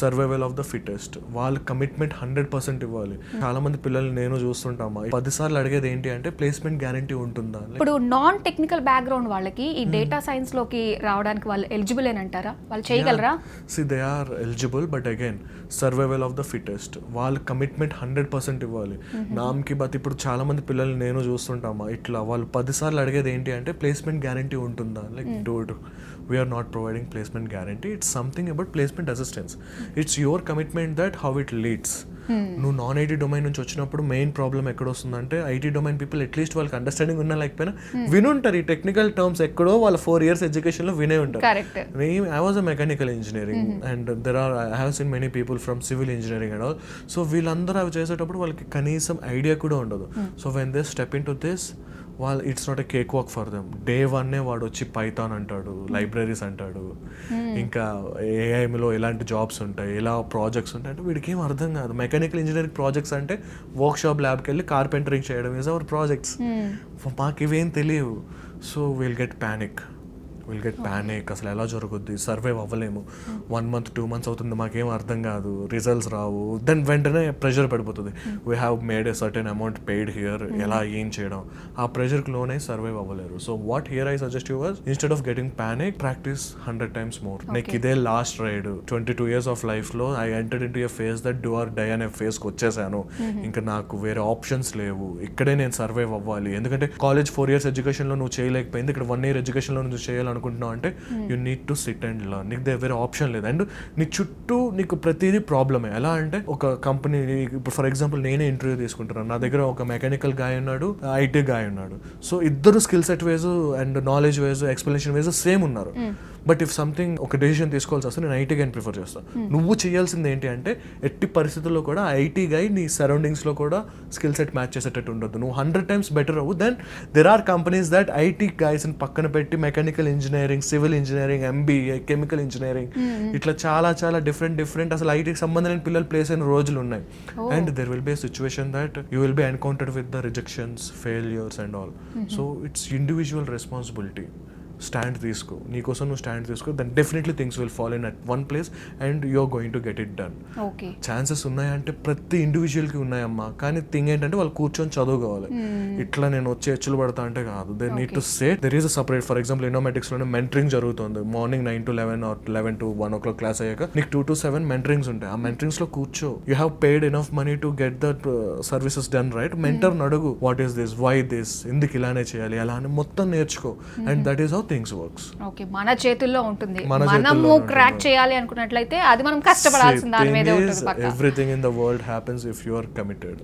Survival of the fittest. వాళ్ళ commitment 100% ఇవ్వాలి. చాలా మంది పిల్లలు నేను చూస్తుంటామా 10 సార్లు అడిగేది ఏంటి అంటే ప్లేస్మెంట్ గ్యారంటీ ఉంటుందా. ఇప్పుడు నాన్ టెక్నికల్ బ్యాక్గ్రౌండ్ వాళ్ళకి ఈ డేటా సైన్స్ లోకి రావడానికి వాళ్ళు ఎలిజిబుల్ అంటారా? వాళ్ళు చేయగలరా? See they are eligible, but again survival of the fittest. వాళ్ళ కమిట్మెంట్ 100% ఇవ్వాలి. నామ్కి బట్ ఇప్పుడు చాలా మంది పిల్లలు నేను చూస్తుంటామా ఇట్లా వాళ్ళు 10 సార్లు అడిగేది ఏంటి అంటే ప్లేస్మెంట్ గ్యారంటీ ఉంటుందా. Like Dude, we are not providing placement guarantee. It's something about placement assistance. It's your commitment that how it leads. నువ్వు నాన్ ఐటీ డొమైన్ నుంచి వచ్చినప్పుడు మెయిన్ ప్రాబ్లం ఎక్కడ వస్తుందంటే ఐటీ డొమైన్ పీపుల్ అట్లీస్ట్ వాళ్ళకి understanding ఉన్నా లేకపోయినా వినుంటారు ఈ టెక్నికల్ టర్మ్స్ ఎక్కడో వాళ్ళ 4 years ఎడ్యుకేషన్లో వినే ఉంటారు. I was a mechanical engineering and I have seen many people from civil engineering and all. So వీళ్ళందరూ అవి చేసేటప్పుడు వాళ్ళకి కనీసం ఐడియా కూడా ఉండదు. So when they step into this, వాళ్ళు it's not a cake walk for them. Day 1 వాడు వచ్చి పైథాన్ అంటాడు, లైబ్రరీస్ అంటాడు, ఇంకా ఏఐలో ఎలాంటి జాబ్స్ ఉంటాయి, ఎలా ప్రాజెక్ట్స్ ఉంటాయి అంటే వీడికి ఏం అర్థం కాదు. మెకానికల్ ఇంజనీరింగ్ ప్రాజెక్ట్స్ అంటే వర్క్ షాప్ ల్యాబ్కి వెళ్ళి కార్పెంటరింగ్ చేయడం ఈజ్ అవర్ ప్రాజెక్ట్స్. మాకు ఇవేం తెలియవు. So will get panic. అసలు ఎలా జరుగుద్ది, సర్వైవ్ అవ్వలేము, 1 month 2 months అవుతుంది, మాకేం అర్థం కాదు, రిజల్ట్స్ రావు. దెన్ వెంటనే ప్రెషర్ పడిపోతుంది. We have made a certain amount paid here, ఎలా ఏం చేయడం, ఆ ప్రెషర్కి లోనే సర్వైవ్ అవ్వలేరు. So what here I suggest you was instead of getting panic, practice 100 times more. నాకు ఇదే లాస్ట్ రైడ్ 22 years ఆఫ్ లైఫ్లో I entered into a phase that do or die అనే ఫేజ్కి వచ్చేసాను. ఇంకా నాకు వేరే ఆప్షన్స్ లేవు, ఇక్కడే నేను సర్వైవ్ అవ్వాలి. ఎందుకంటే కాలేజ్ 4 years ఎడ్యుకేషన్లో నువ్వు చేయలేకపోయింది, ఇక్కడ 1 year ఎడ్యుకేషన్లో నువ్వు చేయాలనుకుంటున్నావు అంటే you need to SIT and learn. నీకు వేరే ఆప్షన్ లేదు. అండ్ నీ చుట్టూ నీకు ప్రతిదీ ప్రాబ్లమే. ఎలా అంటే ఒక కంపెనీ, ఇప్పుడు ఫర్ ఎగ్జాంపుల్ నేనే ఇంటర్వ్యూ తీసుకుంటున్నాను, నా దగ్గర ఒక మెకానికల్ గాయ్ ఉన్నాడు, ఐటీ గాయ్ ఉన్నాడు. సో ఇద్దరు skill set wise and knowledge wise, explanation wise same ఉన్నారు. బట్ ఇఫ్ సంథింగ్ ఒక డెసిషన్ తీసుకోవాల్సి వస్తే నేను ఐటీ గైని ప్రిఫర్ చేస్తాను. నువ్వు చేయాల్సింది ఏంటి అంటే ఎట్టి పరిస్థితుల్లో కూడా ఐటీ గై నీ సరౌండింగ్స్లో కూడా స్కిల్ సెట్ మ్యాచ్ చేసేటట్టు ఉండదు. నువ్వు 100 times బెటర్ అవ్వు. Then there are companies that IT గైస్ని పక్కన పెట్టి mechanical engineering, civil engineering, MBA, chemical engineering, ఇట్లా చాలా చాలా డిఫరెంట్ అసలు ఐటీకి సంబంధం లేని పిల్లలు ప్లేస్ అయిన రోజులు ఉన్నాయి. And there will be a situation that you will be encountered with the rejections, failures and all. So it's individual responsibility. Stand తీసుకో, నీకోసం నువ్వు స్టాండ్ తీసుకో, then definitely things will fall in at one place and you are going to get it done. Chances ఉన్నాయంటే ప్రతి ఇండివిజువల్కి ఉన్నాయమ్మా. కానీ thing ఏంటంటే వాళ్ళు కూర్చొని చదువుకోవాలి. ఇట్లా నేను వచ్చి హెచ్చులు పడతా అంటే కాదు. They need to set their is a separate. For example ఇన్నోమాటిక్స్లోనే మెంటరింగ్ జరుగుతుంది. Morning 9 to 11 or 11 to 1 o'clock class అయ్యాక నీకు 2 to 7 మెంటరింగ్స్ ఉంటాయి. ఆ మెంటరింగ్స్లో కూర్చో. You have paid enough money to get that services done right. మెంటర్ని అడుగు, what is this, why this, ఎందుకు ఇలానే చేయాలి, అలా అని మొత్తం నేర్చుకో. And that is how things works. Okay, మన చేతుల్లో ఉంటుంది. మనము క్రాక్ చేయాలి అనుకున్నట్లయితే అది మనం కష్టపడాల్సిన దాని మీదే ఉంటుంది. Everything in the world happens if you are committed.